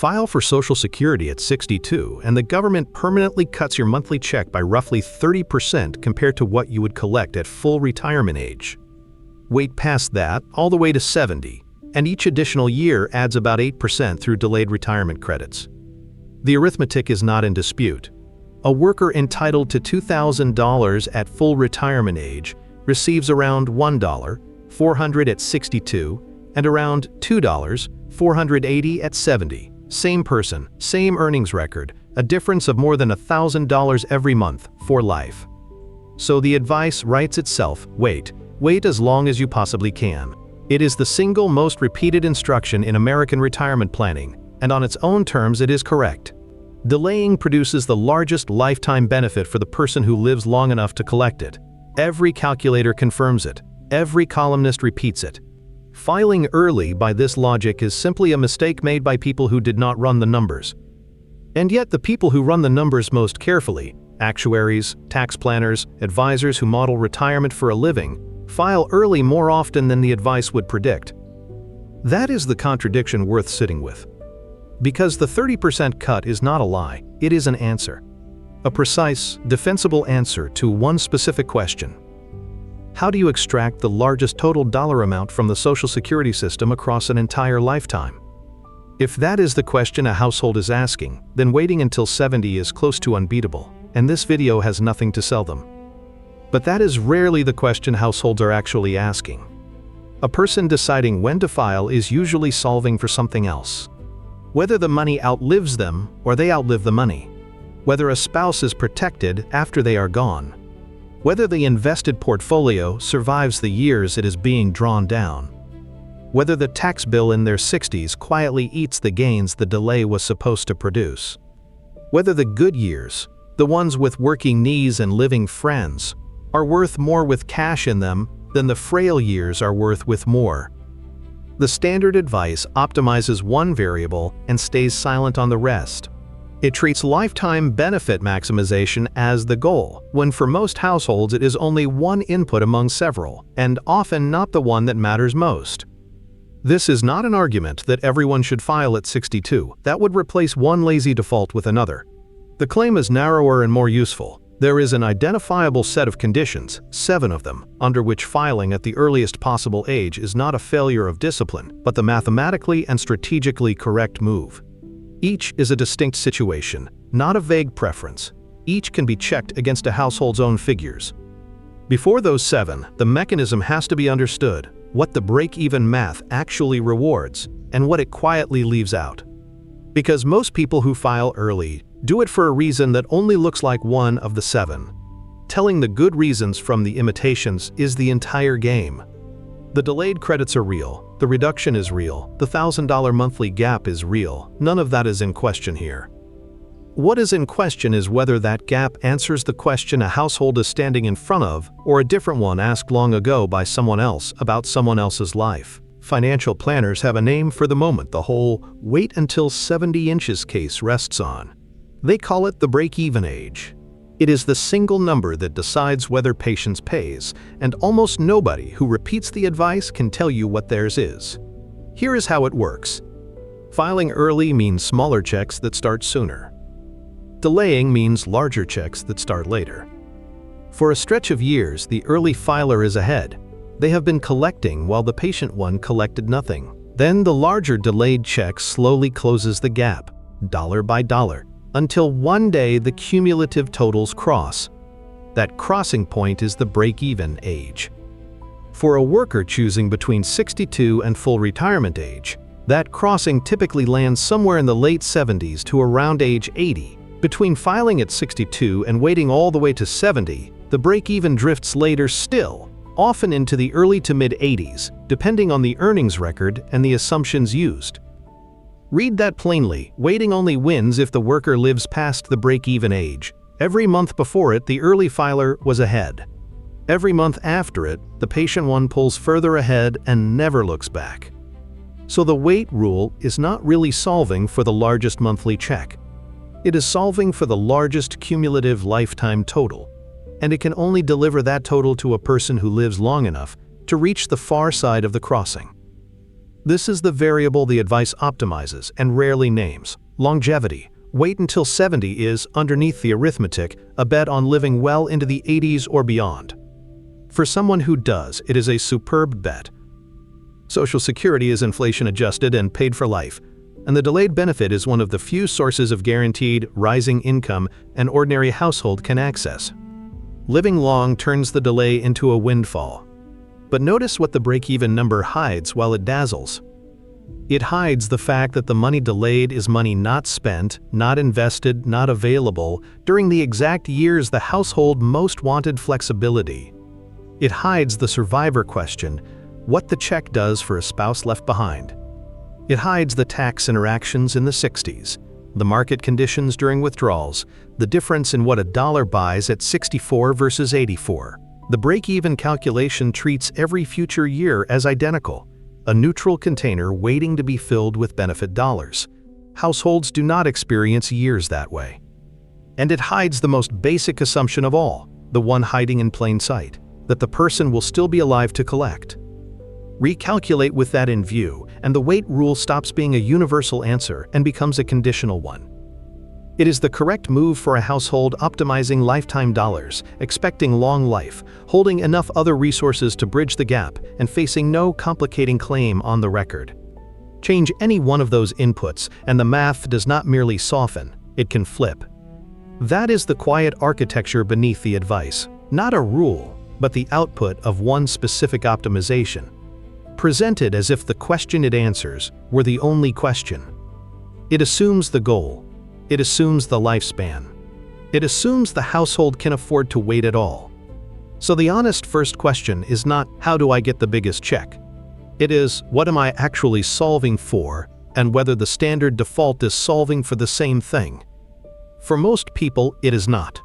File for Social Security at 62, and the government permanently cuts your monthly check by roughly 30% compared to what you would collect at full retirement age. Wait past that, all the way to 70, and each additional year adds about 8% through delayed retirement credits. The arithmetic is not in dispute. A worker entitled to $2,000 at full retirement age receives around $1,400 at 62 and around $2,480 at 70. Same person, same earnings record, a difference of more than $1,000 every month for life. So the advice writes itself: wait as long as you possibly can. It is the single most repeated instruction in American retirement planning, and on its own terms it is correct. Delaying produces the largest lifetime benefit for the person who lives long enough to collect it. Every calculator confirms it. Every columnist repeats it. Filing early by this logic is simply a mistake made by people who did not run the numbers. And yet the people who run the numbers most carefully, actuaries, tax planners, advisors who model retirement for a living, file early more often than the advice would predict. That is the contradiction worth sitting with. Because the 30% cut is not a lie, it is an answer. A precise, defensible answer to one specific question. How do you extract the largest total dollar amount from the Social Security system across an entire lifetime? If that is the question a household is asking, then waiting until 70 is close to unbeatable, and this video has nothing to sell them. But that is rarely the question households are actually asking. A person deciding when to file is usually solving for something else. Whether the money outlives them or they outlive the money. Whether a spouse is protected after they are gone. Whether the invested portfolio survives the years it is being drawn down. Whether the tax bill in their 60s quietly eats the gains the delay was supposed to produce. Whether the good years, the ones with working knees and living friends, are worth more with cash in them than the frail years are worth with more. The standard advice optimizes one variable and stays silent on the rest. It treats lifetime benefit maximization as the goal, when for most households it is only one input among several, and often not the one that matters most. This is not an argument that everyone should file at 62. That would replace one lazy default with another. The claim is narrower and more useful. There is an identifiable set of conditions, 7 of them, under which filing at the earliest possible age is not a failure of discipline, but the mathematically and strategically correct move. Each is a distinct situation, not a vague preference. Each can be checked against a household's own figures. Before those 7, the mechanism has to be understood, what the break-even math actually rewards, and what it quietly leaves out. Because most people who file early do it for a reason that only looks like one of the 7. Telling the good reasons from the imitations is the entire game. The delayed credits are real, the reduction is real, the $1,000 monthly gap is real. None of that is in question here. What is in question is whether that gap answers the question a household is standing in front of, or a different one asked long ago by someone else about someone else's life. Financial planners have a name for the moment the whole "wait until 70 inches" case rests on. They call it the break-even age. It is the single number that decides whether patience pays, and almost nobody who repeats the advice can tell you what theirs is. Here is how it works. Filing early means smaller checks that start sooner. Delaying means larger checks that start later. For a stretch of years, the early filer is ahead. They have been collecting while the patient one collected nothing. Then the larger delayed check slowly closes the gap, dollar by dollar, until one day the cumulative totals cross. That crossing point is the break-even age. For a worker choosing between 62 and full retirement age, that crossing typically lands somewhere in the late 70s to around age 80. Between filing at 62 and waiting all the way to 70, the break-even drifts later still, often into the early to mid-80s, depending on the earnings record and the assumptions used. Read that plainly, waiting only wins if the worker lives past the break-even age. Every month before it, the early filer was ahead. Every month after it, the patient one pulls further ahead and never looks back. So the wait rule is not really solving for the largest monthly check. It is solving for the largest cumulative lifetime total, and it can only deliver that total to a person who lives long enough to reach the far side of the crossing. This is the variable the advice optimizes and rarely names: longevity. Wait until 70 is, underneath the arithmetic, a bet on living well into the 80s or beyond. For someone who does, it is a superb bet. Social Security is inflation-adjusted and paid for life, and the delayed benefit is one of the few sources of guaranteed, rising income an ordinary household can access. Living long turns the delay into a windfall. But notice what the break-even number hides while it dazzles. It hides the fact that the money delayed is money not spent, not invested, not available during the exact years the household most wanted flexibility. It hides the survivor question, what the check does for a spouse left behind. It hides the tax interactions in the 60s, the market conditions during withdrawals, the difference in what a dollar buys at 64 versus 84. The break-even calculation treats every future year as identical, a neutral container waiting to be filled with benefit dollars. Households do not experience years that way. And it hides the most basic assumption of all, the one hiding in plain sight, that the person will still be alive to collect. Recalculate with that in view, and the wait rule stops being a universal answer and becomes a conditional one. It is the correct move for a household optimizing lifetime dollars, expecting long life, holding enough other resources to bridge the gap, and facing no complicating claim on the record. Change any one of those inputs, and the math does not merely soften, it can flip. That is the quiet architecture beneath the advice, not a rule, but the output of one specific optimization, presented as if the question it answers were the only question. It assumes the goal. It assumes the lifespan. It assumes the household can afford to wait at all. So the honest first question is not, how do I get the biggest check? It is, what am I actually solving for, and whether the standard default is solving for the same thing. For most people, it is not.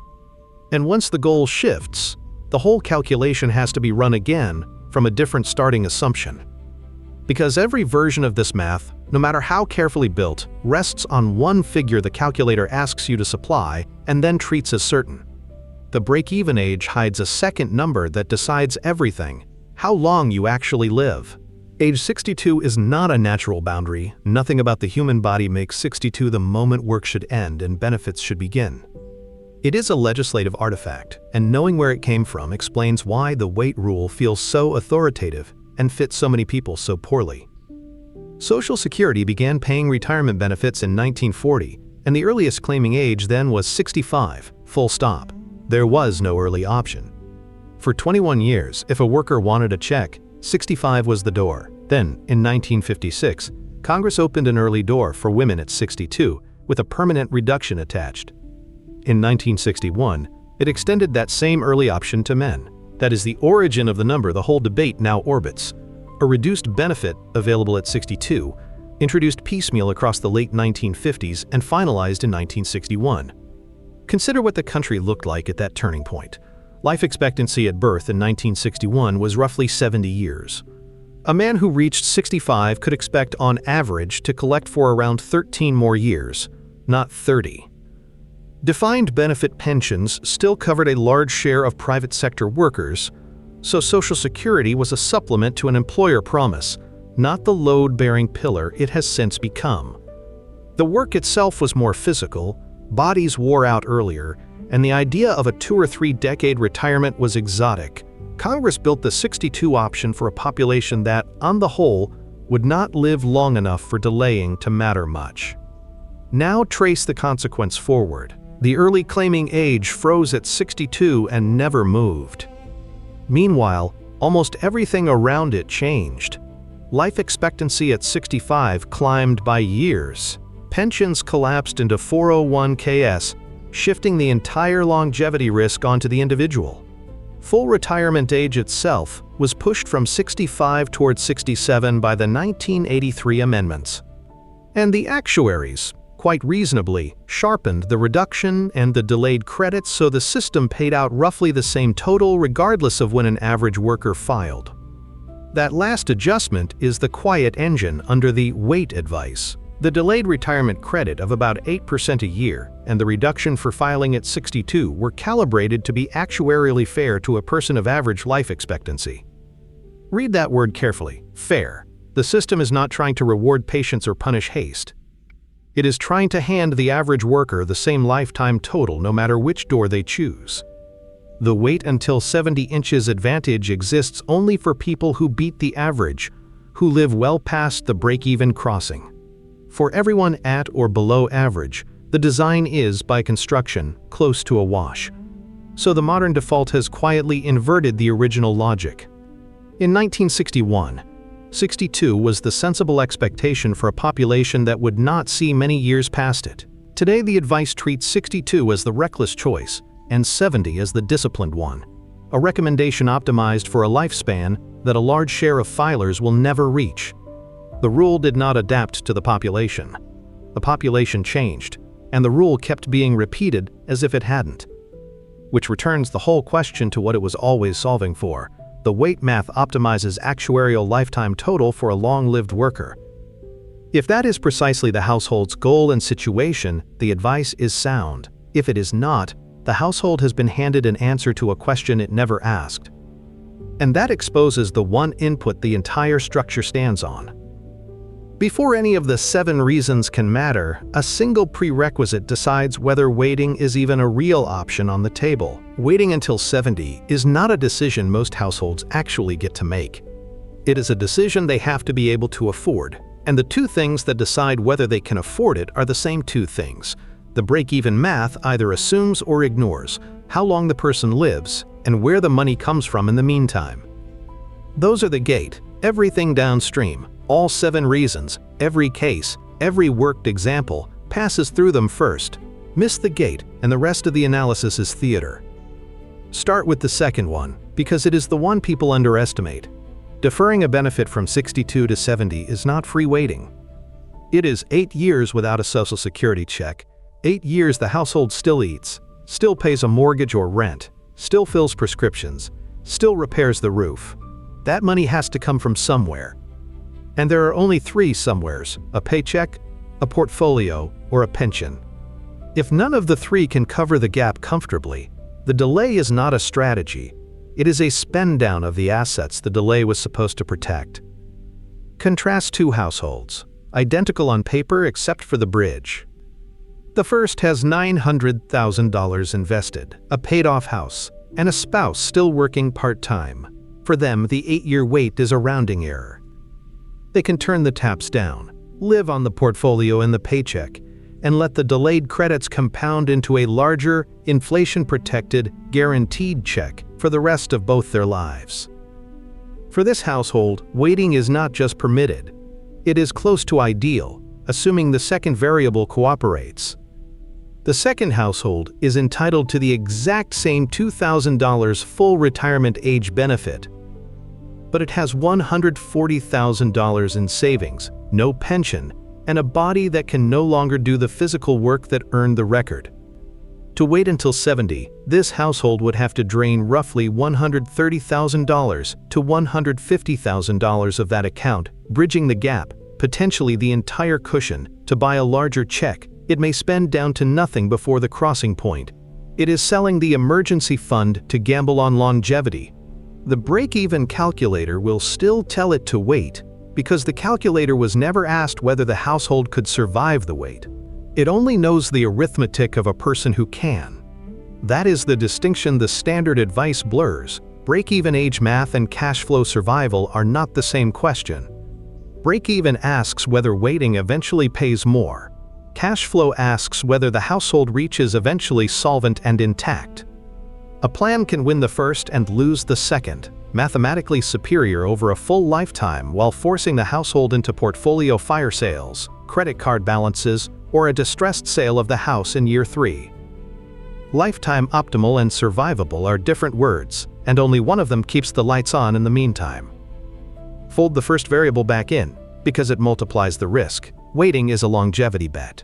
And once the goal shifts, the whole calculation has to be run again from a different starting assumption. Because every version of this math, no matter how carefully built, rests on one figure the calculator asks you to supply and then treats as certain. The break-even age hides a second number that decides everything: how long you actually live. Age 62 is not a natural boundary. Nothing about the human body makes 62 the moment work should end and benefits should begin. It is a legislative artifact, and knowing where it came from explains why the wait rule feels so authoritative and fits so many people so poorly. Social Security began paying retirement benefits in 1940, and the earliest claiming age then was 65, full stop. There was no early option. For 21 years, if a worker wanted a check, 65 was the door. Then, in 1956, Congress opened an early door for women at 62, with a permanent reduction attached. In 1961, it extended that same early option to men. That is the origin of the number the whole debate now orbits. A reduced benefit, available at 62, introduced piecemeal across the late 1950s and finalized in 1961. Consider what the country looked like at that turning point. Life expectancy at birth in 1961 was roughly 70 years. A man who reached 65 could expect on average to collect for around 13 more years, not 30. Defined benefit pensions still covered a large share of private sector workers, so Social Security was a supplement to an employer promise, not the load-bearing pillar it has since become. The work itself was more physical, bodies wore out earlier, and the idea of a 2 or 3 decade retirement was exotic. Congress built the 62 option for a population that, on the whole, would not live long enough for delaying to matter much. Now trace the consequence forward. The early claiming age froze at 62 and never moved. Meanwhile, almost everything around it changed. Life expectancy at 65 climbed by years. Pensions collapsed into 401ks, shifting the entire longevity risk onto the individual. Full retirement age itself was pushed from 65 towards 67 by the 1983 amendments. And the actuaries, quite reasonably, sharpened the reduction and the delayed credits so the system paid out roughly the same total regardless of when an average worker filed. That last adjustment is the quiet engine under the wait advice. The delayed retirement credit of about 8% a year and the reduction for filing at 62 were calibrated to be actuarially fair to a person of average life expectancy. Read that word carefully, fair. The system is not trying to reward patience or punish haste. It is trying to hand the average worker the same lifetime total no matter which door they choose. The wait until 70 inches advantage exists only for people who beat the average, who live well past the break-even crossing. For everyone at or below average, the design is, by construction, close to a wash. So the modern default has quietly inverted the original logic. In 1961, 62 was the sensible expectation for a population that would not see many years past it. Today, the advice treats 62 as the reckless choice and 70 as the disciplined one, a recommendation optimized for a lifespan that a large share of filers will never reach. The rule did not adapt to the population. The population changed, and the rule kept being repeated as if it hadn't. Which returns the whole question to what it was always solving for. The weight math optimizes actuarial lifetime total for a long-lived worker. If that is precisely the household's goal and situation, the advice is sound. If it is not, the household has been handed an answer to a question it never asked. And that exposes the one input the entire structure stands on. Before any of the 7 reasons can matter, a single prerequisite decides whether waiting is even a real option on the table. Waiting until 70 is not a decision most households actually get to make. It is a decision they have to be able to afford, and the 2 things that decide whether they can afford it are the same 2 things. The break-even math either assumes or ignores how long the person lives and where the money comes from in the meantime. Those are the gate, everything downstream. All 7 reasons, every case, every worked example, passes through them first. Miss the gate, and the rest of the analysis is theater. Start with the second one, because it is the one people underestimate. Deferring a benefit from 62 to 70 is not free waiting. It is 8 years without a Social Security check, 8 years the household still eats, still pays a mortgage or rent, still fills prescriptions, still repairs the roof. That money has to come from somewhere. And there are only 3 somewheres: a paycheck, a portfolio, or a pension. If none of the 3 can cover the gap comfortably, the delay is not a strategy. It is a spend down of the assets the delay was supposed to protect. Contrast 2 households, identical on paper except for the bridge. The first has $900,000 invested, a paid-off house, and a spouse still working part-time. For them, the 8-year wait is a rounding error. They can turn the taps down, live on the portfolio and the paycheck, and let the delayed credits compound into a larger, inflation-protected, guaranteed check for the rest of both their lives. For this household, waiting is not just permitted. It is close to ideal, assuming the second variable cooperates. The second household is entitled to the exact same $2,000 full retirement age benefit, but it has $140,000 in savings, no pension, and a body that can no longer do the physical work that earned the record. To wait until 70, this household would have to drain roughly $130,000 to $150,000 of that account, bridging the gap, potentially the entire cushion, to buy a larger check it may spend down to nothing before the crossing point. It is selling the emergency fund to gamble on longevity. The break-even calculator will still tell it to wait, because the calculator was never asked whether the household could survive the wait. It only knows the arithmetic of a person who can. That is the distinction the standard advice blurs. Break-even age math and cash flow survival are not the same question. Break-even asks whether waiting eventually pays more. Cash flow asks whether the household reaches eventually solvent and intact. A plan can win the first and lose the second, mathematically superior over a full lifetime while forcing the household into portfolio fire sales, credit card balances, or a distressed sale of the house in year 3. Lifetime optimal and survivable are different words, and only one of them keeps the lights on in the meantime. Fold the first variable back in, because it multiplies the risk. Waiting is a longevity bet.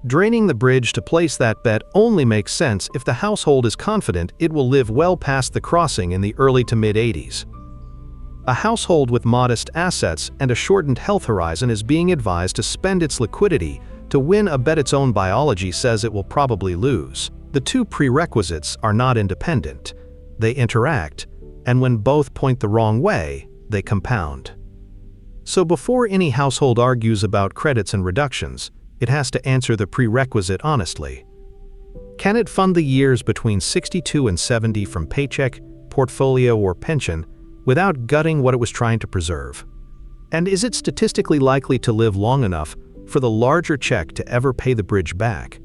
Draining the bridge to place that bet only makes sense if the household is confident it will live well past the crossing in the early to mid-80s. A household with modest assets and a shortened health horizon is being advised to spend its liquidity to win a bet its own biology says it will probably lose. The 2 prerequisites are not independent. They interact, and when both point the wrong way, they compound. So before any household argues about credits and reductions, it has to answer the prerequisite honestly. Can it fund the years between 62 and 70 from paycheck, portfolio, or pension without gutting what it was trying to preserve? And is it statistically likely to live long enough for the larger check to ever pay the bridge back?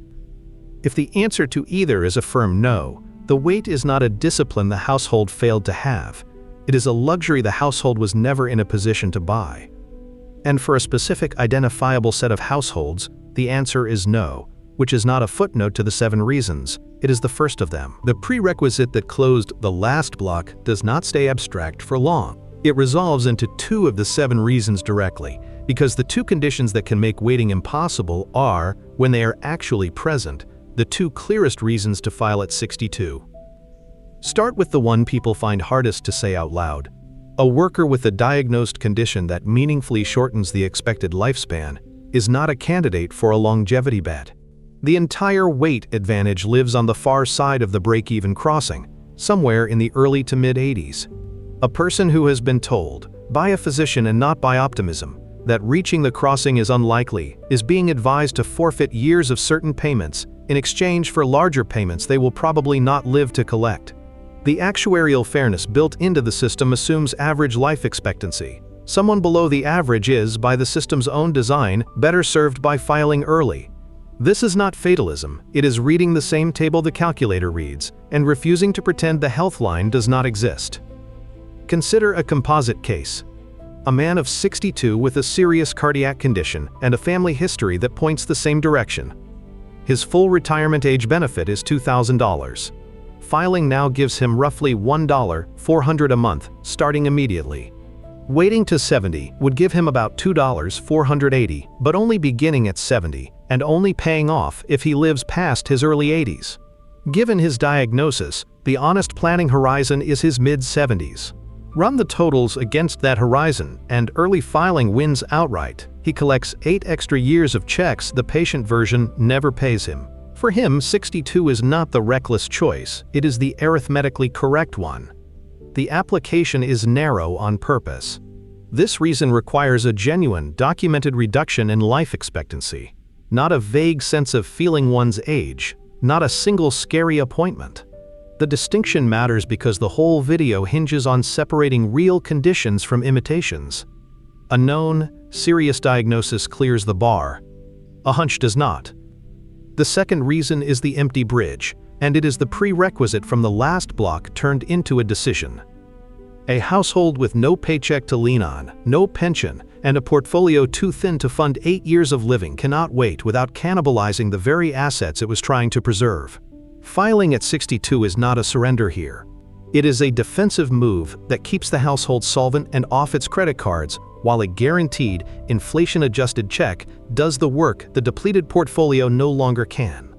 If the answer to either is a firm no, the weight is not a discipline the household failed to have. It is a luxury the household was never in a position to buy. And for a specific identifiable set of households, the answer is no, which is not a footnote to the 7 reasons. It is the first of them. The prerequisite that closed the last block does not stay abstract for long. It resolves into 2 of the 7 reasons directly, because the 2 conditions that can make waiting impossible are, when they are actually present, the 2 clearest reasons to file at 62. Start with the one people find hardest to say out loud. A worker with a diagnosed condition that meaningfully shortens the expected lifespan is not a candidate for a longevity bet. The entire weight advantage lives on the far side of the break-even crossing, somewhere in the early to mid-80s. A person who has been told, by a physician and not by optimism, that reaching the crossing is unlikely, is being advised to forfeit years of certain payments in exchange for larger payments they will probably not live to collect. The actuarial fairness built into the system assumes average life expectancy. Someone below the average is, by the system's own design, better served by filing early. This is not fatalism, it is reading the same table the calculator reads, and refusing to pretend the health line does not exist. Consider a composite case. A man of 62 with a serious cardiac condition and a family history that points the same direction. His full retirement age benefit is $2,000. Filing now gives him roughly $1,400 a month, starting immediately. Waiting to 70 would give him about $2,480, but only beginning at 70, and only paying off if he lives past his early 80s. Given his diagnosis, the honest planning horizon is his mid-70s. Run the totals against that horizon, and early filing wins outright. He collects 8 extra years of checks the patient version never pays him. For him, 62 is not the reckless choice, it is the arithmetically correct one. The application is narrow on purpose. This reason requires a genuine, documented reduction in life expectancy, not a vague sense of feeling one's age, not a single scary appointment. The distinction matters because the whole video hinges on separating real conditions from imitations. A known, serious diagnosis clears the bar. A hunch does not. The second reason is the empty bridge, and it is the prerequisite from the last block turned into a decision. A household with no paycheck to lean on, no pension, and a portfolio too thin to fund 8 years of living cannot wait without cannibalizing the very assets it was trying to preserve. Filing at 62 is not a surrender here. It is a defensive move that keeps the household solvent and off its credit cards, while a guaranteed, inflation-adjusted check does the work the depleted portfolio no longer can.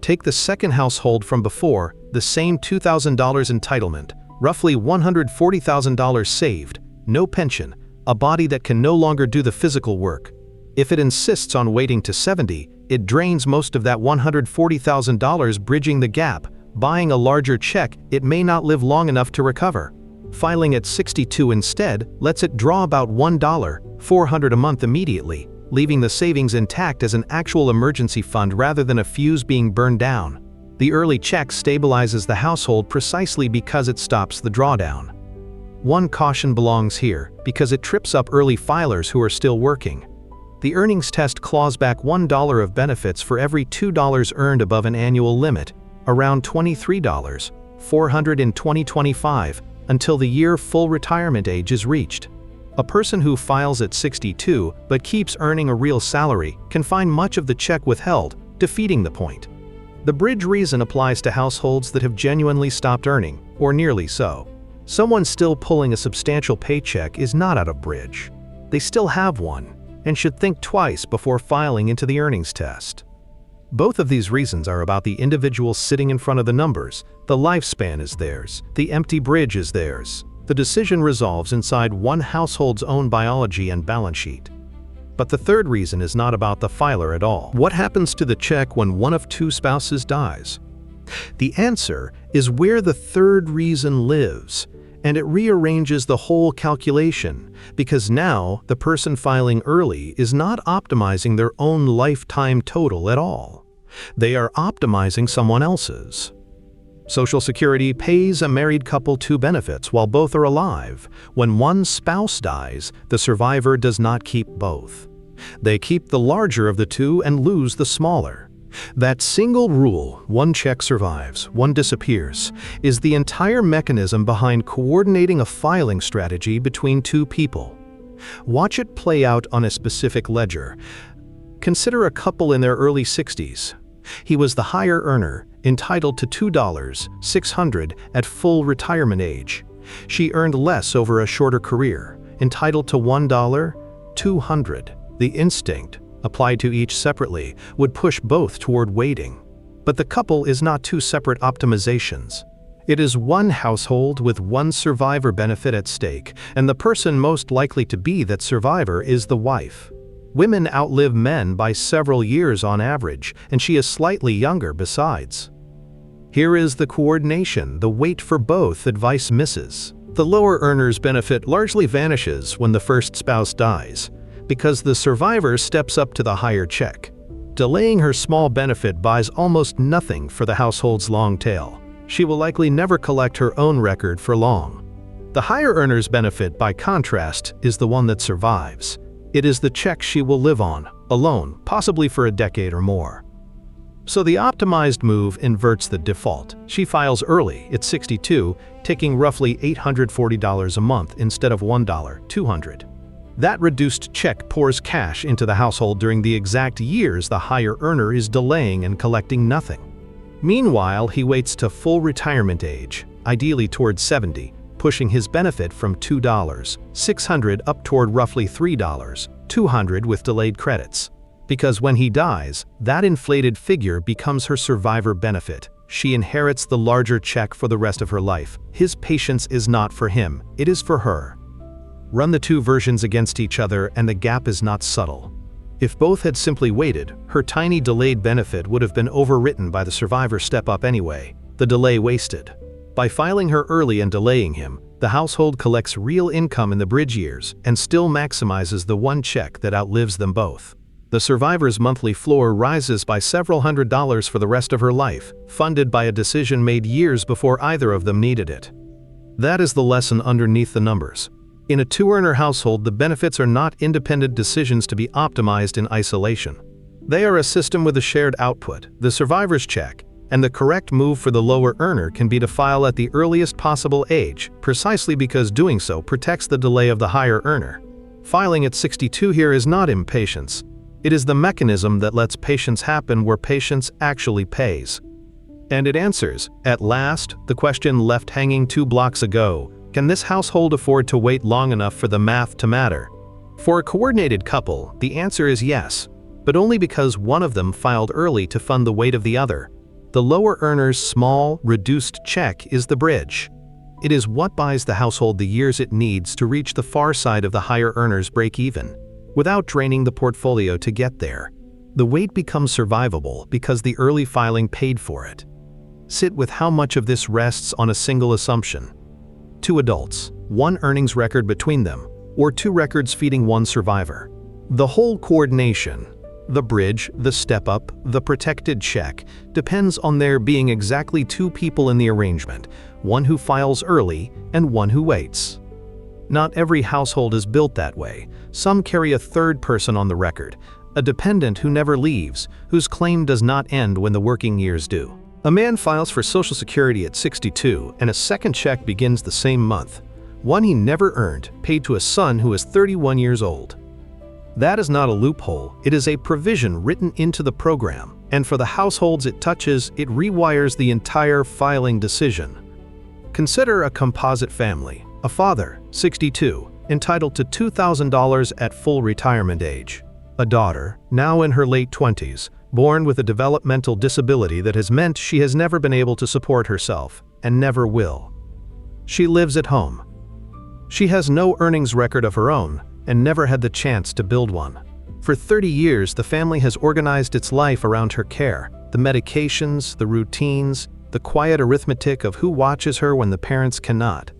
Take the second household from before, the same $2,000 entitlement, roughly $140,000 saved, no pension, a body that can no longer do the physical work. If it insists on waiting to 70, it drains most of that $140,000 bridging the gap, buying a larger check it may not live long enough to recover. Filing at 62 instead lets it draw about $1,400 a month immediately, leaving the savings intact as an actual emergency fund rather than a fuse being burned down. The early check stabilizes the household precisely because it stops the drawdown. One caution belongs here, because it trips up early filers who are still working. The earnings test claws back $1 of benefits for every $2 earned above an annual limit, around $23,400 in 2025, until the year full retirement age is reached. A person who files at 62 but keeps earning a real salary can find much of the check withheld, defeating the point. The bridge reason applies to households that have genuinely stopped earning, or nearly so. Someone still pulling a substantial paycheck is not out of bridge. They still have one, and should think twice before filing into the earnings test. Both of these reasons are about the individual sitting in front of the numbers. The lifespan is theirs, the empty bridge is theirs. The decision resolves inside one household's own biology and balance sheet. But the third reason is not about the filer at all. What happens to the check when one of 2 spouses dies? The answer is where the third reason lives, And it rearranges the whole calculation, because now the person filing early is not optimizing their own lifetime total at all. They are optimizing someone else's. Social Security pays a married couple two benefits while both are alive. When one spouse dies, the survivor does not keep both. They keep the larger of the two and lose the smaller. That single rule, one check survives, one disappears, is the entire mechanism behind coordinating a filing strategy between two people. Watch it play out on a specific ledger. Consider a couple in their early 60s. He was the higher earner, entitled to $2,600 at full retirement age. She earned less over a shorter career, entitled to $1,200. The instinct, applied to each separately, would push both toward waiting. But the couple is not two separate optimizations. It is one household with one survivor benefit at stake, and the person most likely to be that survivor is the wife. Women outlive men by several years on average, and she is slightly younger besides. Here is the coordination the wait for both advice misses. The lower earner's benefit largely vanishes when the first spouse dies, because the survivor steps up to the higher check. Delaying her small benefit buys almost nothing for the household's long tail. She will likely never collect her own record for long. The higher earner's benefit, by contrast, is the one that survives. It is the check she will live on, alone, possibly for a decade or more. So the optimized move inverts the default. She files early at 62, taking roughly $840 a month instead of $1,200. That reduced check pours cash into the household during the exact years the higher earner is delaying and collecting nothing. Meanwhile, he waits to full retirement age, ideally toward 70, pushing his benefit from $2,600 up toward roughly $3,200 with delayed credits. Because when he dies, that inflated figure becomes her survivor benefit. She inherits the larger check for the rest of her life. His patience is not for him, it is for her. Run the two versions against each other and the gap is not subtle. If both had simply waited, her tiny delayed benefit would have been overwritten by the survivor step-up anyway, the delay wasted. By filing her early and delaying him, the household collects real income in the bridge years and still maximizes the one check that outlives them both. The survivor's monthly floor rises by several $100s for the rest of her life, funded by a decision made years before either of them needed it. That is the lesson underneath the numbers. In a two-earner household, the benefits are not independent decisions to be optimized in isolation. They are a system with a shared output, the survivor's check, and the correct move for the lower earner can be to file at the earliest possible age, precisely because doing so protects the delay of the higher earner. Filing at 62 here is not impatience. It is the mechanism that lets patience happen where patience actually pays. And it answers, at last, the question left hanging 2 blocks ago: can this household afford to wait long enough for the math to matter? For a coordinated couple, the answer is yes, but only because one of them filed early to fund the weight of the other. The lower earner's small, reduced check is the bridge. It is what buys the household the years it needs to reach the far side of the higher earner's break-even, without draining the portfolio to get there. The wait becomes survivable because the early filing paid for it. Sit with how much of this rests on a single assumption. 2 adults, 1 earnings record between them, or 2 records feeding 1 survivor. The whole coordination, the bridge, the step-up, the protected check, depends on there being exactly 2 people in the arrangement, one who files early and one who waits. Not every household is built that way. Some carry a third person on the record, a dependent who never leaves, whose claim does not end when the working years do. A man files for Social Security at 62 and a second check begins the same month, one he never earned, paid to a son who is 31 years old. That is not a loophole, it is a provision written into the program, and for the households it touches, it rewires the entire filing decision. Consider a composite family. A father, 62, entitled to $2,000 at full retirement age. A daughter, now in her late 20s, born with a developmental disability that has meant she has never been able to support herself, and never will. She lives at home. She has no earnings record of her own, and never had the chance to build one. For 30 years, the family has organized its life around her care, the medications, the routines, the quiet arithmetic of who watches her when the parents cannot.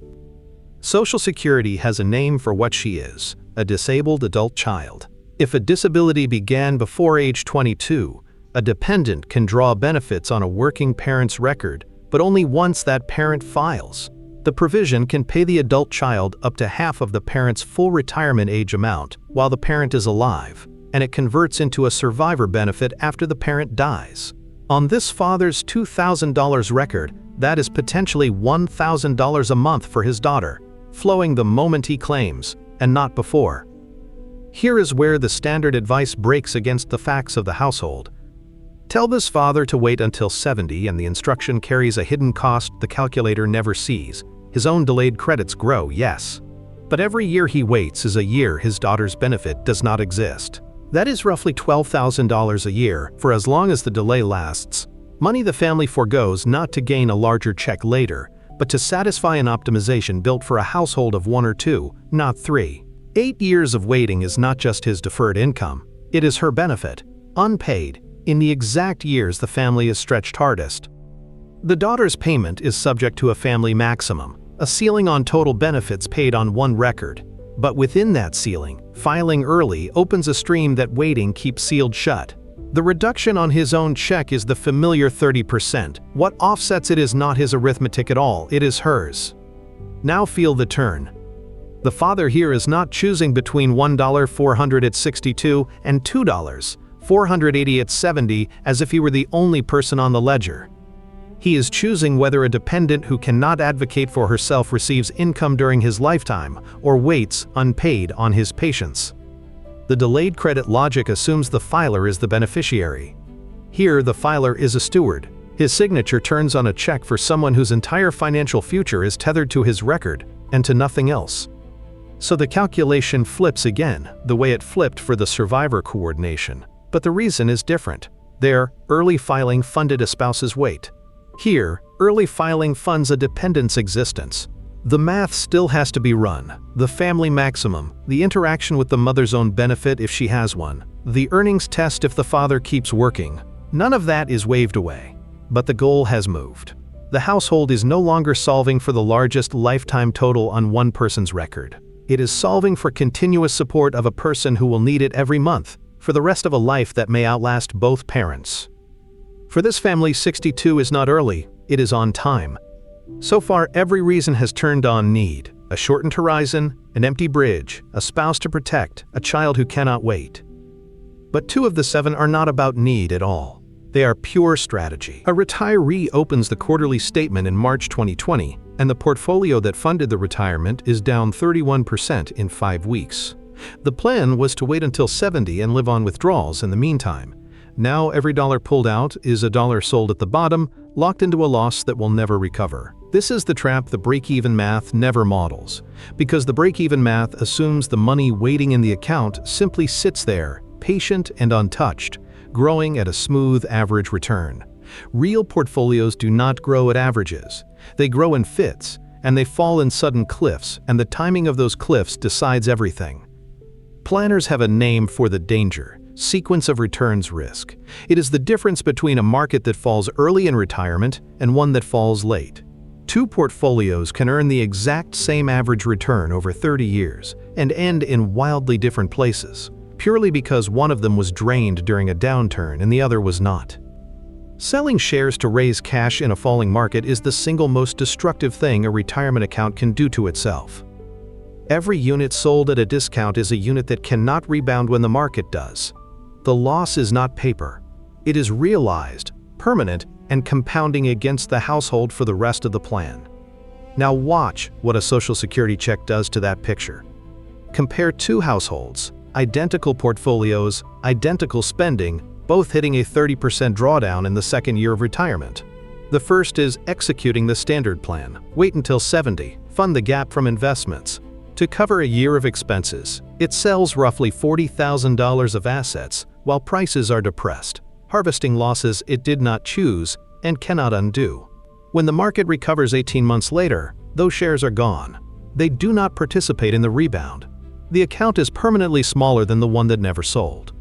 Social Security has a name for what she is: a disabled adult child. If a disability began before age 22, a dependent can draw benefits on a working parent's record, but only once that parent files. The provision can pay the adult child up to half of the parent's full retirement age amount while the parent is alive, and it converts into a survivor benefit after the parent dies. On this father's $2,000 record, that is potentially $1,000 a month for his daughter, flowing the moment he claims, and not before. Here is where the standard advice breaks against the facts of the household. Tell this father to wait until 70, and the instruction carries a hidden cost the calculator never sees. His own delayed credits grow, yes. But every year he waits is a year his daughter's benefit does not exist. That is roughly $12,000 a year for as long as the delay lasts. Money the family forgoes not to gain a larger check later, but to satisfy an optimization built for a household of 1 or 2, not 3. 8 years of waiting is not just his deferred income, it is her benefit, unpaid, in the exact years the family is stretched hardest. The daughter's payment is subject to a family maximum, a ceiling on total benefits paid on one record. But within that ceiling, filing early opens a stream that waiting keeps sealed shut. The reduction on his own check is the familiar 30%. What offsets it is not his arithmetic at all, it is hers. Now feel the turn. The father here is not choosing between $1,400 at 62 and $2,480 at 70 as if he were the only person on the ledger. He is choosing whether a dependent who cannot advocate for herself receives income during his lifetime or waits, unpaid, on his patients. The delayed credit logic assumes the filer is the beneficiary. Here, the filer is a steward. His signature turns on a check for someone whose entire financial future is tethered to his record and to nothing else. So the calculation flips again, the way it flipped for the survivor coordination. But the reason is different. There, early filing funded a spouse's wait. Here, early filing funds a dependent's existence. The math still has to be run. The family maximum, the interaction with the mother's own benefit if she has one, the earnings test if the father keeps working. None of that is waved away. But the goal has moved. The household is no longer solving for the largest lifetime total on one person's record. It is solving for continuous support of a person who will need it every month, for the rest of a life that may outlast both parents. For this family, 62 is not early, it is on time. So far, every reason has turned on need: a shortened horizon, an empty bridge, a spouse to protect, a child who cannot wait. But 2 of the 7 are not about need at all. They are pure strategy. A retiree opens the quarterly statement in March 2020, and the portfolio that funded the retirement is down 31% in 5 weeks. The plan was to wait until 70 and live on withdrawals in the meantime. Now every dollar pulled out is a dollar sold at the bottom, locked into a loss that will never recover. This is the trap the break-even math never models, because the break-even math assumes the money waiting in the account simply sits there, patient and untouched, growing at a smooth average return. Real portfolios do not grow at averages. They grow in fits, and they fall in sudden cliffs, and the timing of those cliffs decides everything. Planners have a name for the danger: sequence of returns risk. It is the difference between a market that falls early in retirement and one that falls late. 2 portfolios can earn the exact same average return over 30 years and end in wildly different places, purely because one of them was drained during a downturn and the other was not. Selling shares to raise cash in a falling market is the single most destructive thing a retirement account can do to itself. Every unit sold at a discount is a unit that cannot rebound when the market does. The loss is not paper. It is realized, permanent, and compounding against the household for the rest of the plan. Now watch what a Social Security check does to that picture. Compare 2 households, identical portfolios, identical spending, both hitting a 30% drawdown in the second year of retirement. The first is executing the standard plan. Wait until 70, fund the gap from investments. To cover a year of expenses, it sells roughly $40,000 of assets while prices are depressed, harvesting losses it did not choose and cannot undo. When the market recovers 18 months later, those shares are gone. They do not participate in the rebound. The account is permanently smaller than the one that never sold.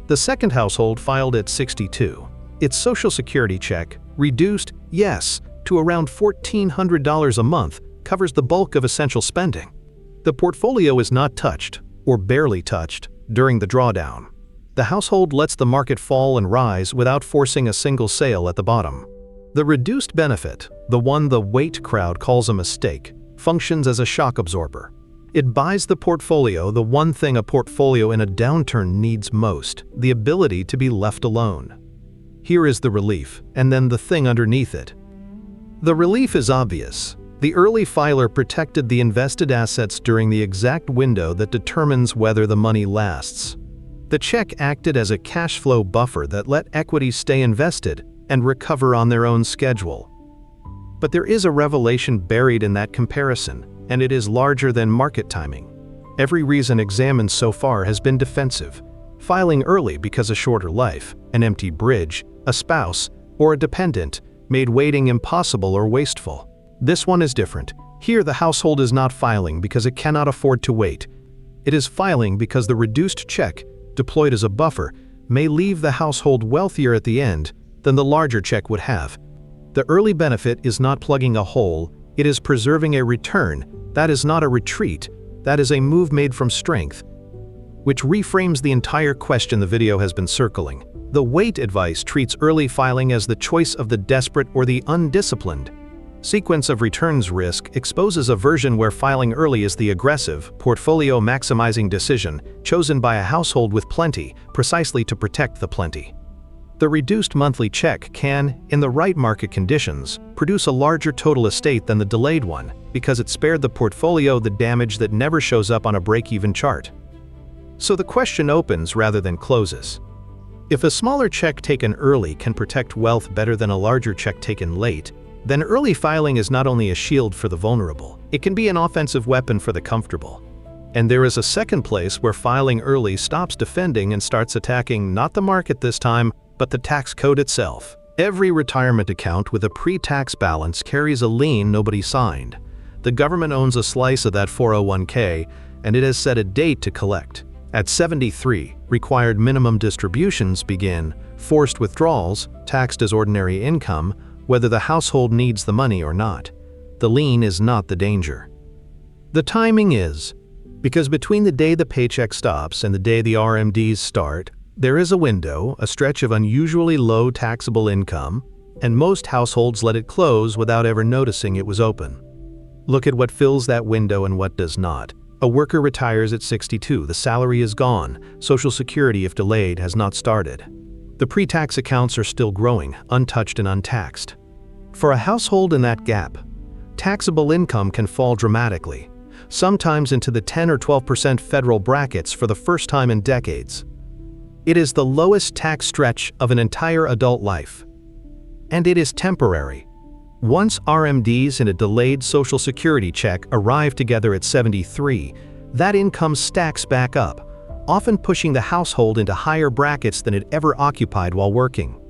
The second household filed at 62. Its Social Security check reduced, yes, to around $1,400 a month, covers the bulk of essential spending. The portfolio is not touched, or barely touched, during the drawdown. The household lets the market fall and rise without forcing a single sale at the bottom. The reduced benefit, the one the wait crowd calls a mistake, functions as a shock absorber. It buys the portfolio the one thing a portfolio in a downturn needs most: the ability to be left alone. Here is the relief, and then the thing underneath it. The relief is obvious. The early filer protected the invested assets during the exact window that determines whether the money lasts. The check acted as a cash flow buffer that let equities stay invested and recover on their own schedule. But there is a revelation buried in that comparison, and it is larger than market timing. Every reason examined so far has been defensive: filing early because of shorter life, an empty bridge, a spouse, or a dependent made waiting impossible or wasteful. This one is different. Here, the household is not filing because it cannot afford to wait. It is filing because the reduced check, deployed as a buffer, may leave the household wealthier at the end than the larger check would have. The early benefit is not plugging a hole, it is preserving a return. That is not a retreat, that is a move made from strength. Which reframes the entire question the video has been circling. The wait advice treats early filing as the choice of the desperate or the undisciplined. Sequence of returns risk exposes a version where filing early is the aggressive, portfolio-maximizing decision chosen by a household with plenty, precisely to protect the plenty. The reduced monthly check can, in the right market conditions, produce a larger total estate than the delayed one, because it spared the portfolio the damage that never shows up on a break-even chart. So the question opens rather than closes. If a smaller check taken early can protect wealth better than a larger check taken late, then early filing is not only a shield for the vulnerable, it can be an offensive weapon for the comfortable. And there is a second place where filing early stops defending and starts attacking not the market this time, but the tax code itself. Every retirement account with a pre-tax balance carries a lien nobody signed. The government owns a slice of that 401k, and it has set a date to collect. At 73, required minimum distributions begin, forced withdrawals, taxed as ordinary income, whether the household needs the money or not. The lien is not the danger. The timing is, because between the day the paycheck stops and the day the RMDs start, there is a window, a stretch of unusually low taxable income, and most households let it close without ever noticing it was open. Look at what fills that window and what does not. A worker retires at 62, the salary is gone, Social Security, if delayed, has not started. The pre-tax accounts are still growing, untouched and untaxed. For a household in that gap, taxable income can fall dramatically, sometimes into the 10 or 12% federal brackets for the first time in decades. It is the lowest tax stretch of an entire adult life. And it is temporary. Once RMDs and a delayed Social Security check arrive together at 73, that income stacks back up, often pushing the household into higher brackets than it ever occupied while working.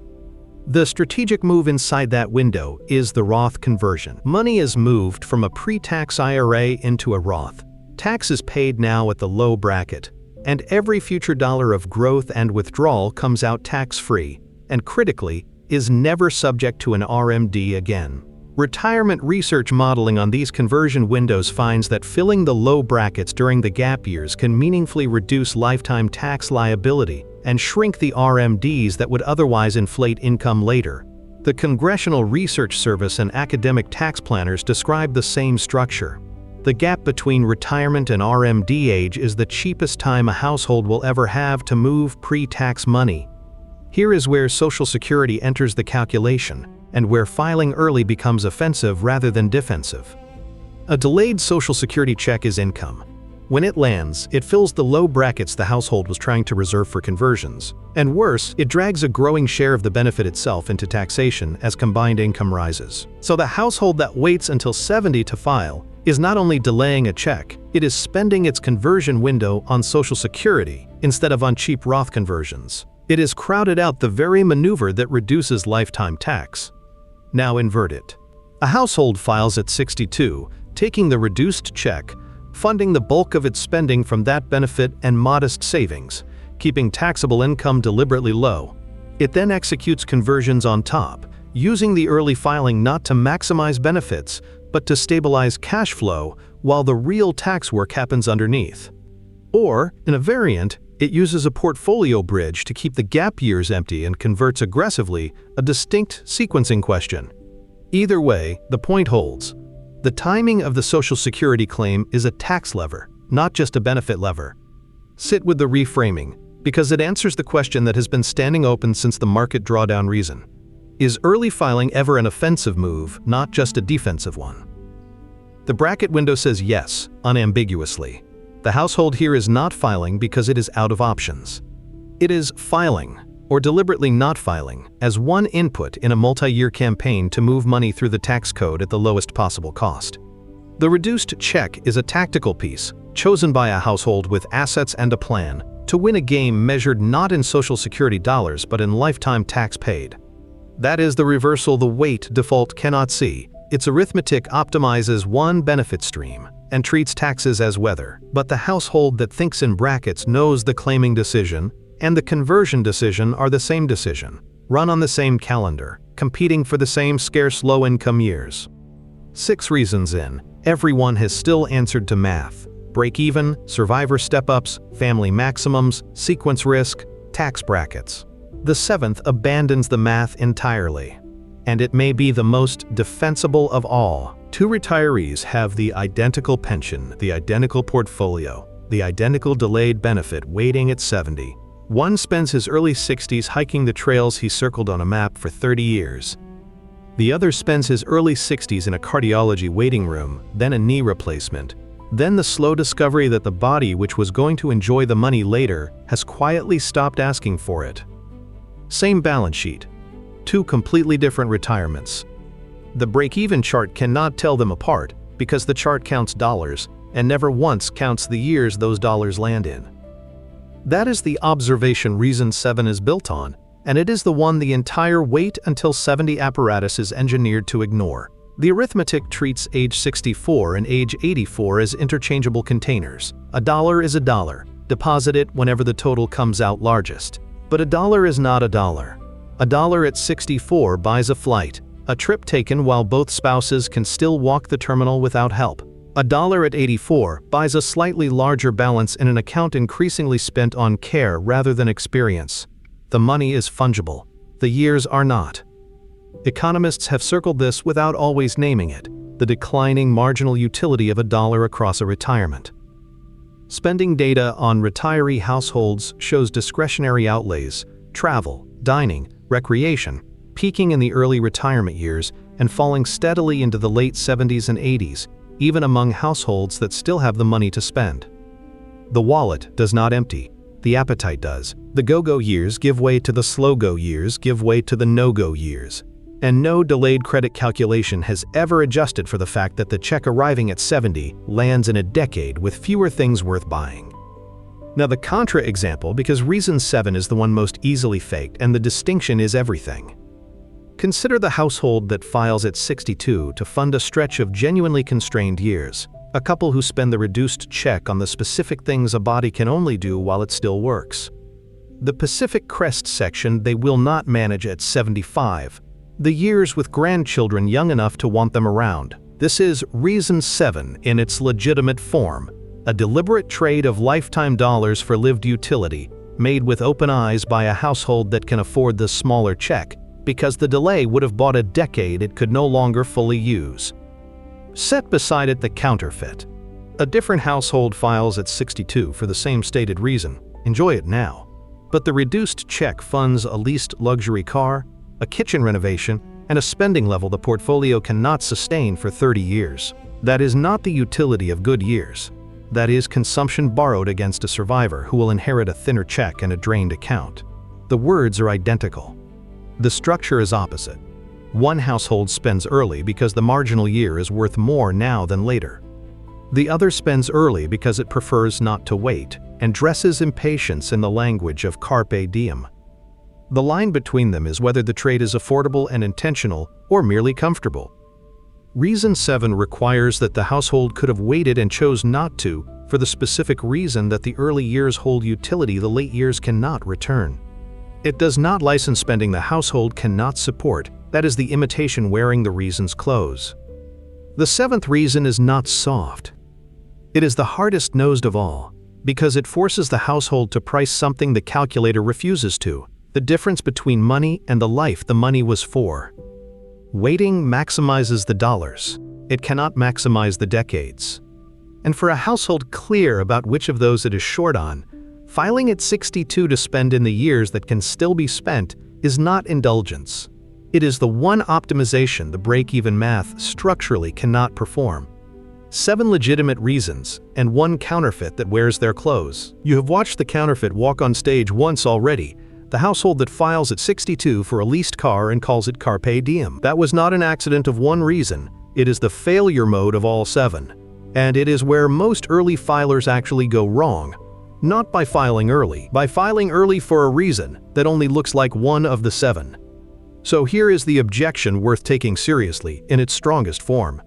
The strategic move inside that window is the Roth conversion. Money is moved from a pre-tax IRA into a Roth. Tax is paid now at the low bracket, and every future dollar of growth and withdrawal comes out tax-free, and critically, is never subject to an RMD again. Retirement research modeling on these conversion windows finds that filling the low brackets during the gap years can meaningfully reduce lifetime tax liability and shrink the RMDs that would otherwise inflate income later. The Congressional Research Service and academic tax planners describe the same structure. The gap between retirement and RMD age is the cheapest time a household will ever have to move pre-tax money. Here is where Social Security enters the calculation, and where filing early becomes offensive rather than defensive. A delayed Social Security check is income. When it lands, it fills the low brackets the household was trying to reserve for conversions. And worse, it drags a growing share of the benefit itself into taxation as combined income rises. So the household that waits until 70 to file is not only delaying a check, it is spending its conversion window on Social Security instead of on cheap Roth conversions. It has crowded out the very maneuver that reduces lifetime tax. Now invert it. A household files at 62, taking the reduced check, funding the bulk of its spending from that benefit and modest savings, keeping taxable income deliberately low. It then executes conversions on top, using the early filing not to maximize benefits, but to stabilize cash flow while the real tax work happens underneath. Or, in a variant, it uses a portfolio bridge to keep the gap years empty and converts aggressively a distinct sequencing question. Either way, the point holds. The timing of the Social Security claim is a tax lever, not just a benefit lever. Sit with the reframing, because it answers the question that has been standing open since the market drawdown reason. Is early filing ever an offensive move, not just a defensive one? The bracket window says yes, unambiguously. The household here is not filing because it is out of options. It is filing, or deliberately not filing, as one input in a multi-year campaign to move money through the tax code at the lowest possible cost. The reduced check is a tactical piece, chosen by a household with assets and a plan, to win a game measured not in Social Security dollars but in lifetime tax paid. That is the reversal the weight default cannot see. Its arithmetic optimizes one benefit stream and treats taxes as weather, but the household that thinks in brackets knows the claiming decision and the conversion decision are the same decision, run on the same calendar, competing for the same scarce low-income years. 6 reasons in, everyone has still answered to math: break-even, survivor step-ups, family maximums, sequence risk, tax brackets. The 7th abandons the math entirely. And it may be the most defensible of all. 2 retirees have the identical pension, the identical portfolio, the identical delayed benefit waiting at 70. One spends his early 60s hiking the trails he circled on a map for 30 years. The other spends his early 60s in a cardiology waiting room, then a knee replacement, then the slow discovery that the body which was going to enjoy the money later has quietly stopped asking for it. Same balance sheet. 2 completely different retirements. The break-even chart cannot tell them apart because the chart counts dollars and never once counts the years those dollars land in. That is the observation reason 7 is built on, and it is the one the entire wait until 70 apparatus is engineered to ignore. The arithmetic treats age 64 and age 84 as interchangeable containers. A dollar is a dollar. Deposit it whenever the total comes out largest. But a dollar is not a dollar. A dollar at 64 buys a flight, a trip taken while both spouses can still walk the terminal without help. A dollar at 84 buys a slightly larger balance in an account increasingly spent on care rather than experience. The money is fungible. The years are not. Economists have circled this without always naming it, the declining marginal utility of a dollar across a retirement. Spending data on retiree households shows discretionary outlays, travel, dining, recreation, peaking in the early retirement years and falling steadily into the late 70s and 80s, even among households that still have the money to spend. The wallet does not empty. The appetite does. The go-go years give way to the slow-go years give way to the no-go years. And no delayed credit calculation has ever adjusted for the fact that the check arriving at 70 lands in a decade with fewer things worth buying. Now the contra example, because reason 7 is the one most easily faked and the distinction is everything. Consider the household that files at 62 to fund a stretch of genuinely constrained years, a couple who spend the reduced check on the specific things a body can only do while it still works. The Pacific Crest section they will not manage at 75, the years with grandchildren young enough to want them around. This is reason 7 in its legitimate form, a deliberate trade of lifetime dollars for lived utility, made with open eyes by a household that can afford the smaller check, because the delay would have bought a decade it could no longer fully use. Set beside it the counterfeit. A different household files at 62 for the same stated reason. Enjoy it now. But the reduced check funds a leased luxury car, a kitchen renovation, and a spending level the portfolio cannot sustain for 30 years. That is not the utility of good years. That is consumption borrowed against a survivor who will inherit a thinner check and a drained account. The words are identical. The structure is opposite. One household spends early because the marginal year is worth more now than later. The other spends early because it prefers not to wait and dresses impatience in the language of carpe diem. The line between them is whether the trade is affordable and intentional or merely comfortable. Reason 7 requires that the household could have waited and chose not to for the specific reason that the early years hold utility the late years cannot return. It does not license spending the household cannot support. That is the imitation wearing the reason's clothes. The seventh reason is not soft. It is the hardest-nosed of all, because it forces the household to price something the calculator refuses to, the difference between money and the life the money was for. Waiting maximizes the dollars. It cannot maximize the decades. And for a household clear about which of those it is short on, filing at 62 to spend in the years that can still be spent is not indulgence. It is the one optimization the break-even math structurally cannot perform. 7 legitimate reasons, and 1 counterfeit that wears their clothes. You have watched the counterfeit walk on stage once already, the household that files at 62 for a leased car and calls it carpe diem. That was not an accident of one reason, it is the failure mode of all 7. And it is where most early filers actually go wrong. Not by filing early for a reason that only looks like one of the 7. So here is the objection worth taking seriously in its strongest form.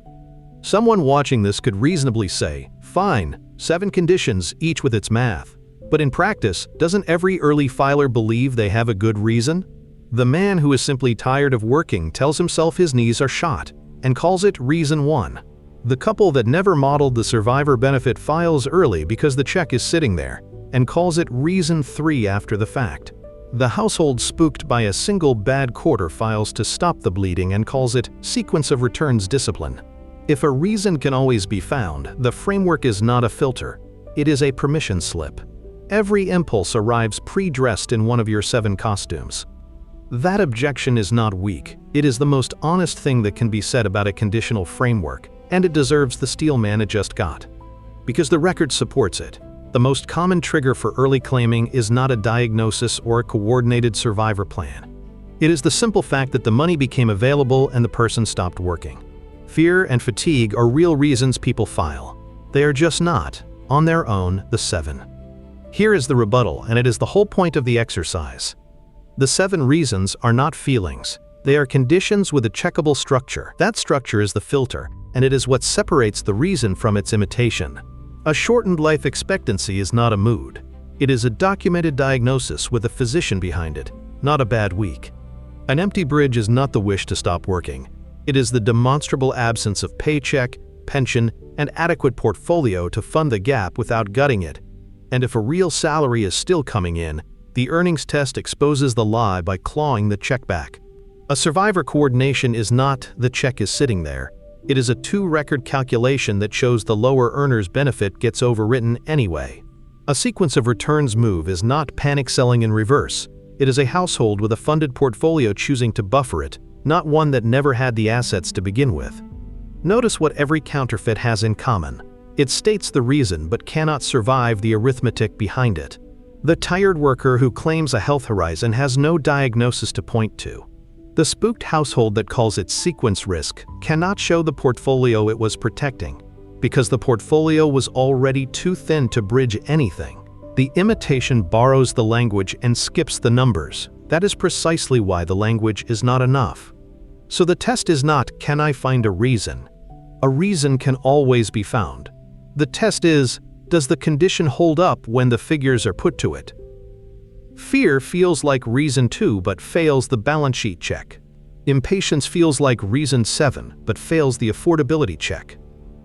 Someone watching this could reasonably say, fine, 7 conditions, each with its math. But in practice, doesn't every early filer believe they have a good reason? The man who is simply tired of working tells himself his knees are shot, and calls it reason 1. The couple that never modeled the survivor benefit files early because the check is sitting there, and calls it reason 3 after the fact. The household spooked by a single bad quarter files to stop the bleeding and calls it sequence of returns discipline. If a reason can always be found, the framework is not a filter. It is a permission slip. Every impulse arrives pre-dressed in one of your 7 costumes. That objection is not weak. It is the most honest thing that can be said about a conditional framework, and it deserves the steel man it just got. Because the record supports it. The most common trigger for early claiming is not a diagnosis or a coordinated survivor plan. It is the simple fact that the money became available and the person stopped working. Fear and fatigue are real reasons people file. They are just not, on their own, the 7. Here is the rebuttal, and it is the whole point of the exercise. The 7 reasons are not feelings. They are conditions with a checkable structure. That structure is the filter, and it is what separates the reason from its imitation. A shortened life expectancy is not a mood. It is a documented diagnosis with a physician behind it, not a bad week. An empty bridge is not the wish to stop working. It is the demonstrable absence of paycheck, pension, and adequate portfolio to fund the gap without gutting it. And if a real salary is still coming in, the earnings test exposes the lie by clawing the check back. A survivor coordination is not the check is sitting there. It is a 2-record calculation that shows the lower earner's benefit gets overwritten anyway. A sequence of returns move is not panic selling in reverse. It is a household with a funded portfolio choosing to buffer it, not one that never had the assets to begin with. Notice what every counterfeit has in common. It states the reason but cannot survive the arithmetic behind it. The tired worker who claims a health horizon has no diagnosis to point to. The spooked household that calls it sequence risk cannot show the portfolio it was protecting, because the portfolio was already too thin to bridge anything. The imitation borrows the language and skips the numbers. That is precisely why the language is not enough. So the test is not, can I find a reason? A reason can always be found. The test is, does the condition hold up when the figures are put to it? Fear feels like reason 2 but fails the balance sheet check. Impatience feels like reason 7 but fails the affordability check.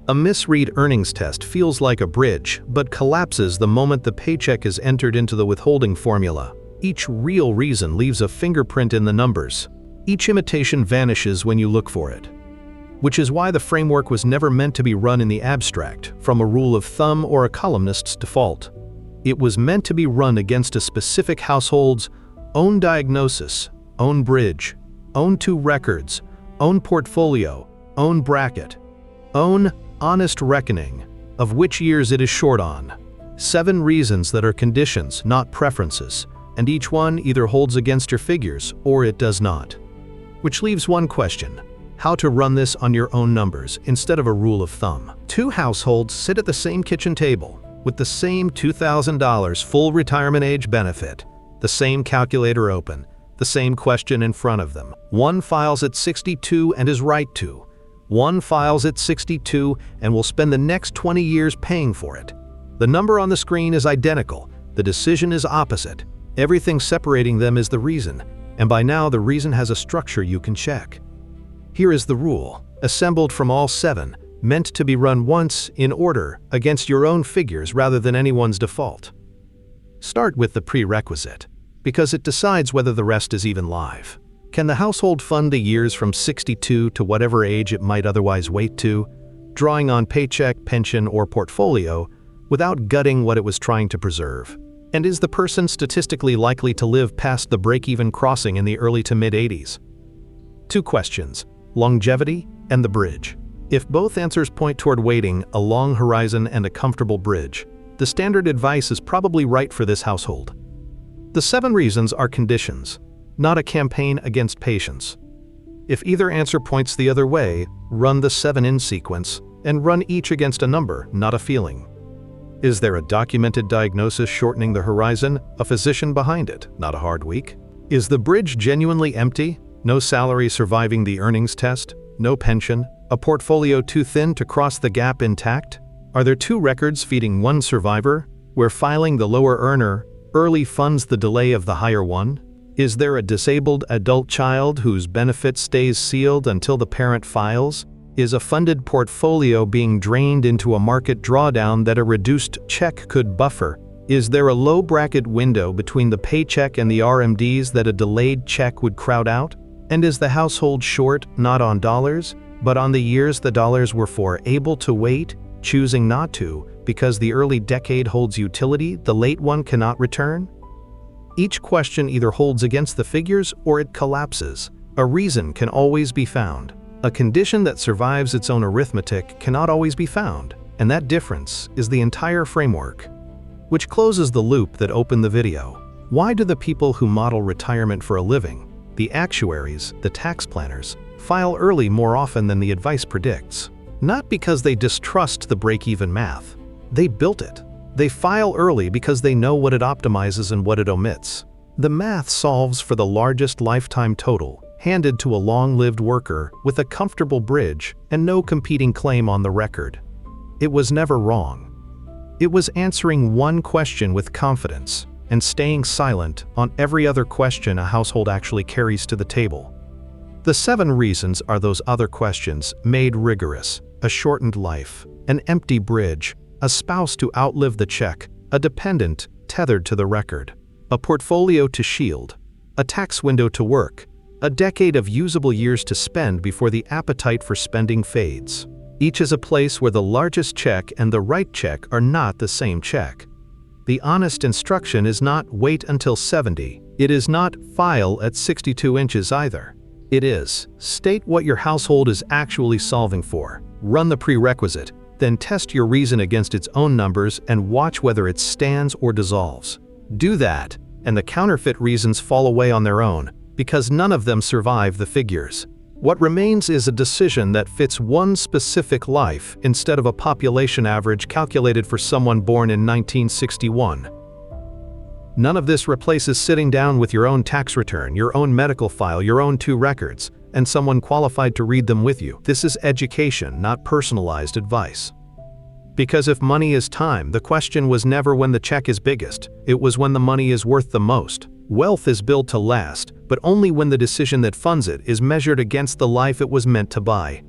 A misread earnings test feels like a bridge but collapses the moment the paycheck is entered into the withholding formula. Each real reason leaves a fingerprint in the numbers. Each imitation vanishes when you look for it. Which is why the framework was never meant to be run in the abstract, from a rule of thumb or a columnist's default. It was meant to be run against a specific household's own diagnosis, own bridge, own 2 records, own portfolio, own bracket, own honest reckoning of which years it is short on. 7 reasons that are conditions, not preferences, and each one either holds against your figures or it does not. Which leaves one question: how to run this on your own numbers instead of a rule of thumb. 2 households sit at the same kitchen table with the same $2,000 full retirement age benefit, the same calculator open, the same question in front of them. One files at 62 and is right to. One files at 62 and will spend the next 20 years paying for it. The number on the screen is identical. The decision is opposite. Everything separating them is the reason, and by now the reason has a structure you can check. Here is the rule. assembled from all 7, meant to be run once, in order, against your own figures rather than anyone's default. Start with the prerequisite, because it decides whether the rest is even live. Can the household fund the years from 62 to whatever age it might otherwise wait to, drawing on paycheck, pension, or portfolio, without gutting what it was trying to preserve? And is the person statistically likely to live past the break-even crossing in the early to mid-80s? 2 questions: longevity and the bridge. If both answers point toward waiting, a long horizon and a comfortable bridge, the standard advice is probably right for this household. The 7 reasons are conditions, not a campaign against patience. If either answer points the other way, run the 7 in sequence, and run each against a number, not a feeling. Is there a documented diagnosis shortening the horizon, a physician behind it, not a hard week? Is the bridge genuinely empty? No salary surviving the earnings test? No pension? A portfolio too thin to cross the gap intact? Are there 2 records feeding one survivor, where filing the lower earner early funds the delay of the higher one? Is there a disabled adult child whose benefit stays sealed until the parent files? Is a funded portfolio being drained into a market drawdown that a reduced check could buffer? Is there a low bracket window between the paycheck and the RMDs that a delayed check would crowd out? And is the household short, not on dollars, but on the years the dollars were for, able to wait, choosing not to, because the early decade holds utility the late one cannot return? Each question either holds against the figures or it collapses. A reason can always be found. A condition that survives its own arithmetic cannot always be found, and that difference is the entire framework. Which closes the loop that opened the video. Why do the people who model retirement for a living, the actuaries, the tax planners, file early more often than the advice predicts? Not because they distrust the break-even math. They built it. They file early because they know what it optimizes and what it omits. The math solves for the largest lifetime total, handed to a long-lived worker with a comfortable bridge and no competing claim on the record. It was never wrong. It was answering one question with confidence and staying silent on every other question a household actually carries to the table. The 7 reasons are those other questions made rigorous: a shortened life, an empty bridge, a spouse to outlive the check, a dependent tethered to the record, a portfolio to shield, a tax window to work, a decade of usable years to spend before the appetite for spending fades. Each is a place where the largest check and the right check are not the same check. The honest instruction is not wait until 70. It is not file at 62 inches either. It is state what your household is actually solving for, run the prerequisite, then test your reason against its own numbers and watch whether it stands or dissolves. Do that, and the counterfeit reasons fall away on their own, because none of them survive the figures. What remains is a decision that fits one specific life instead of a population average calculated for someone born in 1961. None of this replaces sitting down with your own tax return, your own medical file, your own 2 records, and someone qualified to read them with you. This is education, not personalized advice. Because if money is time, the question was never when the check is biggest, it was when the money is worth the most. Wealth is built to last, but only when the decision that funds it is measured against the life it was meant to buy.